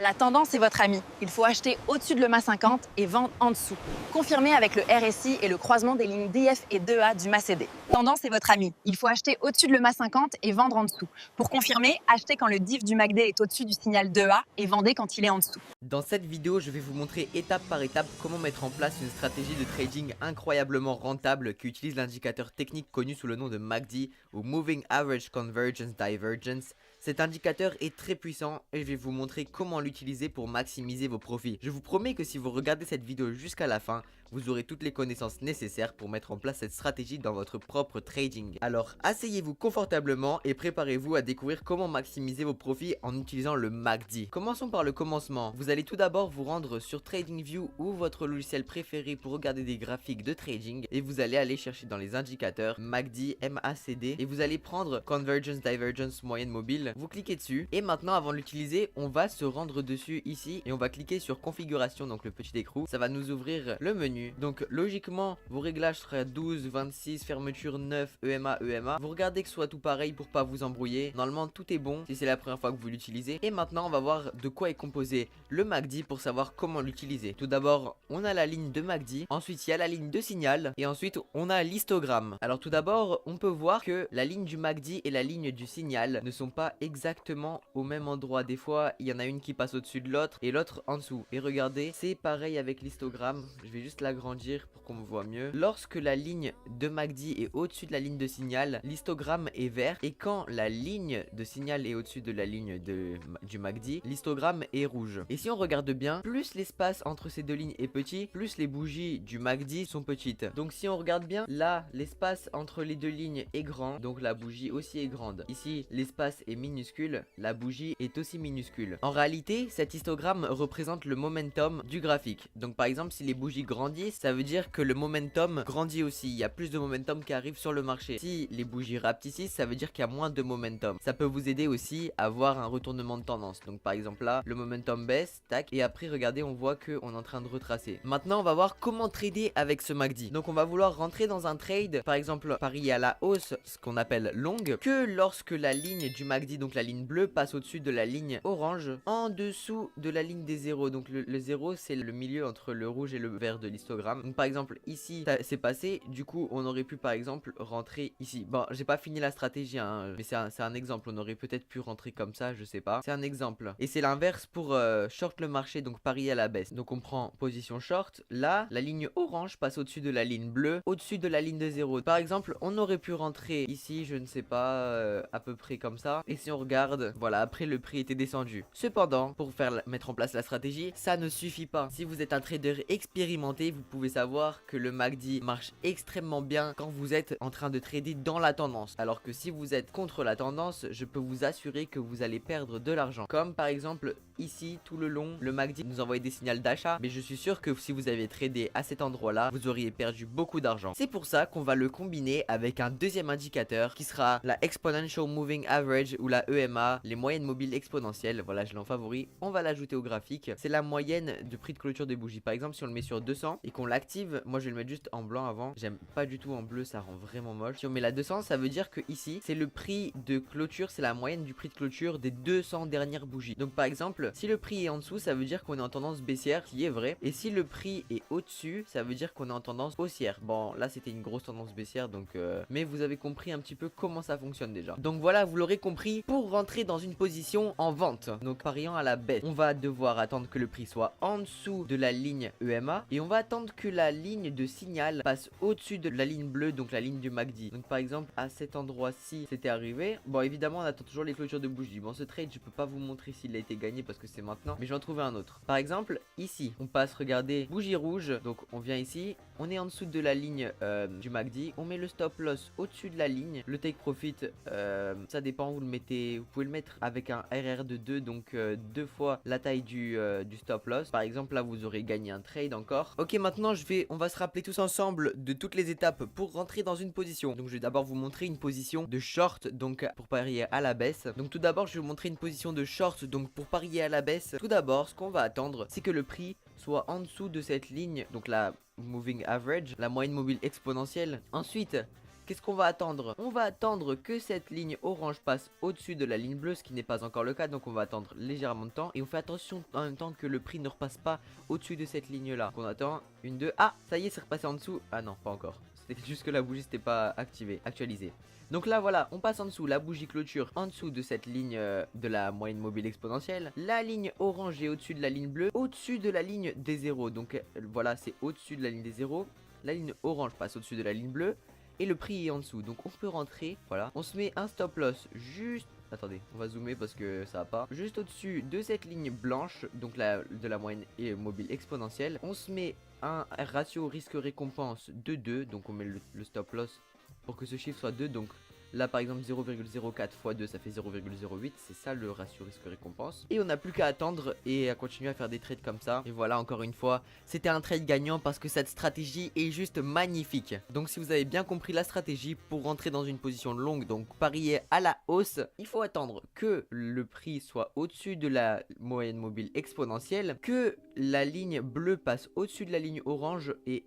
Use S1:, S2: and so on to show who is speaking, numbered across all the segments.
S1: La tendance est votre amie. Il faut acheter au-dessus de l'EMA 50 et vendre en dessous. Confirmé avec le RSI et le croisement des lignes DF et 2A du MACD. Tendance est votre amie. Il faut acheter au-dessus de l'EMA 50 et vendre en dessous. Pour confirmer, achetez quand le diff du MACD est au-dessus du signal 2A et vendez quand il est en dessous.
S2: Dans cette vidéo, je vais vous montrer étape par étape comment mettre en place une stratégie de trading incroyablement rentable qui utilise l'indicateur technique connu sous le nom de MACD ou Moving Average Convergence Divergence. Cet indicateur est très puissant et je vais vous montrer comment l'utiliser pour maximiser vos profits. Je vous promets que si vous regardez cette vidéo jusqu'à la fin, vous aurez toutes les connaissances nécessaires pour mettre en place cette stratégie dans votre propre trading. Alors asseyez-vous confortablement et préparez-vous à découvrir comment maximiser vos profits en utilisant le MACD. Commençons par le commencement. Vous allez tout d'abord vous rendre sur TradingView ou votre logiciel préféré pour regarder des graphiques de trading et vous allez aller chercher dans les indicateurs MACD, MACD et vous allez prendre Convergence Divergence moyenne mobile. Vous cliquez dessus et maintenant avant de l'utiliser, on va se rendre dessus ici et on va cliquer sur configuration, donc le petit écrou. Ça va nous ouvrir le menu. Donc logiquement vos réglages seraient 12, 26, fermeture 9, EMA, EMA. Vous regardez que ce soit tout pareil pour pas vous embrouiller. Normalement tout est bon si c'est la première fois que vous l'utilisez. Et maintenant on va voir de quoi est composé le MACD pour savoir comment l'utiliser. Tout d'abord on a la ligne de MACD, ensuite il y a la ligne de signal et ensuite on a l'histogramme. Alors tout d'abord on peut voir que la ligne du MACD et la ligne du signal ne sont pas exactement au même endroit. Des fois il y en a une qui passe au-dessus de l'autre et l'autre en dessous. Et regardez, c'est pareil avec l'histogramme. Je vais juste l'agrandir pour qu'on me voit mieux. Lorsque la ligne de MACD est au-dessus de la ligne de signal, l'histogramme est vert. Et quand la ligne de signal est au-dessus de la ligne du MACD, l'histogramme est rouge. Et si on regarde bien, plus l'espace entre ces deux lignes est petit, plus les bougies du MACD sont petites. Donc si on regarde bien, là l'espace entre les deux lignes est grand, donc la bougie aussi est grande. Ici l'espace est minuscule, la bougie est aussi minuscule. En réalité, cet histogramme représente le momentum du graphique. Donc par exemple, si les bougies grandissent, ça veut dire que le momentum grandit aussi. Il y a plus de momentum qui arrive sur le marché. Si les bougies rapetissent, ça veut dire qu'il y a moins de momentum. Ça peut vous aider aussi à voir un retournement de tendance. Donc par exemple là, le momentum baisse, tac, et après regardez, on voit qu'on est en train de retracer. Maintenant, on va voir comment trader avec ce MACD. Donc on va vouloir rentrer dans un trade, par exemple parier à la hausse, ce qu'on appelle long, que lorsque la ligne du MACD, donc la ligne bleue, passe au-dessus de la ligne orange, en dessous de la ligne des zéros. Donc le zéro, c'est le milieu entre le rouge et le vert de l'histogramme. Donc par exemple ici, c'est passé. Du coup, on aurait pu par exemple rentrer ici. Bon, j'ai pas fini la stratégie, hein, mais c'est un exemple. On aurait peut-être pu rentrer comme ça, je sais pas. C'est un exemple. Et c'est l'inverse pour short le marché, donc parier à la baisse. Donc on prend position short. Là, la ligne orange passe au-dessus de la ligne bleue, au-dessus de la ligne de zéro. Par exemple, on aurait pu rentrer ici, je ne sais pas, à peu près comme ça. Et si on regarde, voilà, après le prix était descendu. Cependant, pour mettre en place la stratégie, ça ne suffit pas. Si vous êtes un trader expérimenté, vous pouvez savoir que le MACD marche extrêmement bien quand vous êtes en train de trader dans la tendance. Alors que si vous êtes contre la tendance, je peux vous assurer que vous allez perdre de l'argent. Comme par exemple ici, tout le long, le MACD nous envoie des signaux d'achat. Mais je suis sûr que si vous avez tradé à cet endroit-là, vous auriez perdu beaucoup d'argent. C'est pour ça qu'on va le combiner avec un deuxième indicateur qui sera la Exponential Moving Average ou la EMA, les moyennes mobiles exponentielles. Voilà, je l'ai en favori. On va l'ajouter au graphique. C'est la moyenne de prix de clôture des bougies. Par exemple, si on le met sur 200 et qu'on l'active, moi je vais le mettre juste en blanc avant. J'aime pas du tout en bleu, ça rend vraiment moche. Si on met la 200, ça veut dire que ici, c'est le prix de clôture, c'est la moyenne du prix de clôture des 200 dernières bougies. Donc par exemple, si le prix est en dessous, ça veut dire qu'on est en tendance baissière, qui est vrai. Et si le prix est au-dessus, ça veut dire qu'on est en tendance haussière. Bon, là c'était une grosse tendance baissière, donc mais vous avez compris un petit peu comment ça fonctionne déjà. Donc voilà, vous l'aurez compris, pour rentrer dans une position en vente, donc pariant à la baisse, on va devoir attendre que le prix soit en dessous de la ligne EMA et on va attendre que la ligne de signal passe au-dessus de la ligne bleue, donc la ligne du MACD. Donc par exemple à cet endroit-ci c'était arrivé. Bon, évidemment on attend toujours les clôtures de bougies. Bon, ce trade je peux pas vous montrer s'il a été gagné parce que c'est maintenant, mais je vais en trouver un autre. Par exemple ici on passe, regardez, bougie rouge, donc on vient ici, on est en dessous de la ligne du MACD, on met le stop loss au-dessus de la ligne, le take profit ça dépend, vous le mettez, vous pouvez le mettre avec un RR de 2, donc deux fois la taille du stop loss. Par exemple là vous aurez gagné un trade encore. Ok, maintenant on va se rappeler tous ensemble de toutes les étapes pour rentrer dans une position. Donc je vais d'abord vous montrer une position de short, donc pour parier à la baisse. Donc tout d'abord je vais vous montrer une position de short, donc pour parier à la baisse. Tout d'abord ce qu'on va attendre, c'est que le prix soit en dessous de cette ligne, donc la moving average, la moyenne mobile exponentielle. Ensuite qu'est-ce qu'on va attendre? On va attendre que cette ligne orange passe au-dessus de la ligne bleue, ce qui n'est pas encore le cas, donc on va attendre légèrement de temps. Et on fait attention en même temps que le prix ne repasse pas au-dessus de cette ligne-là. Donc on attend, une, deux, ah, ça y est, c'est repassé en dessous. Ah non, pas encore. C'était juste que la bougie n'était pas actualisée. Donc là voilà, on passe en dessous, la bougie clôture en dessous de cette ligne de la moyenne mobile exponentielle. La ligne orange est au-dessus de la ligne bleue, au-dessus de la ligne des zéros. Donc voilà, c'est au-dessus de la ligne des zéros. La ligne orange passe au-dessus de la ligne bleue et le prix est en dessous. Donc on peut rentrer, voilà. On se met un stop loss juste... Attendez, on va zoomer parce que ça va pas. Juste au-dessus de cette ligne blanche, donc de la moyenne mobile exponentielle. On se met un ratio risque-récompense de 2. Donc on met le stop loss pour que ce chiffre soit 2. Donc là par exemple 0,04 x 2 ça fait 0,08. C'est ça le ratio risque-récompense. Et on n'a plus qu'à attendre et à continuer à faire des trades comme ça. Et voilà, encore une fois, c'était un trade gagnant parce que cette stratégie est juste magnifique. Donc si vous avez bien compris la stratégie, pour rentrer dans une position longue, donc parier à la hausse, il faut attendre que le prix soit au-dessus de la moyenne mobile exponentielle, que la ligne bleue passe au-dessus de la ligne orange et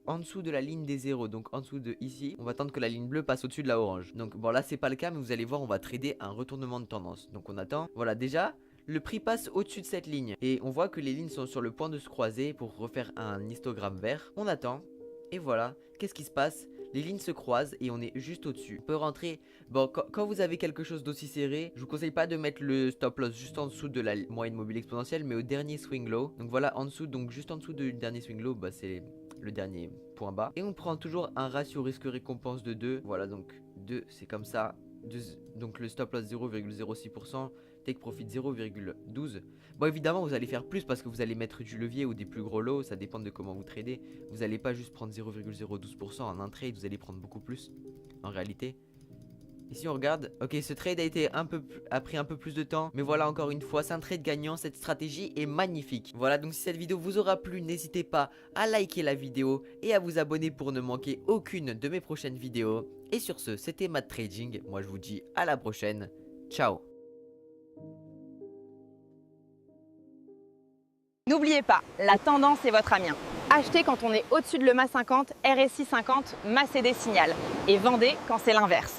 S2: en dessous de la ligne des zéros, donc en dessous de ici, on va attendre que la ligne bleue passe au-dessus de la orange. Donc bon, là c'est pas le cas, mais vous allez voir, on va trader un retournement de tendance. Donc on attend, voilà, déjà le prix passe au-dessus de cette ligne et on voit que les lignes sont sur le point de se croiser pour refaire un histogramme vert. On attend et voilà, qu'est-ce qui se passe? Les lignes se croisent et on est juste au-dessus. On peut rentrer. Bon, quand vous avez quelque chose d'aussi serré, je vous conseille pas de mettre le stop loss juste en dessous de la moyenne mobile exponentielle, mais au dernier swing low. Donc voilà, en dessous, donc juste en dessous du dernier swing low, bah c'est le dernier point bas. Et on prend toujours un ratio risque-récompense de 2. Voilà, donc 2, c'est comme ça. Donc le stop loss 0,06%, take profit 0,12. Bon, évidemment vous allez faire plus parce que vous allez mettre du levier ou des plus gros lots, ça dépend de comment vous tradez. Vous n'allez pas juste prendre 0,012% en un trade, vous allez prendre beaucoup plus en réalité. Ici on regarde, ok, ce trade a pris un peu plus de temps, mais voilà, encore une fois c'est un trade gagnant, cette stratégie est magnifique. Voilà, donc si cette vidéo vous aura plu, n'hésitez pas à liker la vidéo et à vous abonner pour ne manquer aucune de mes prochaines vidéos. Et sur ce, c'était Matt Trading, moi je vous dis à la prochaine, ciao.
S1: N'oubliez pas, la tendance est votre ami. Achetez quand on est au-dessus de l'EMA 50, RSI 50, MACD signal. Et vendez quand c'est l'inverse.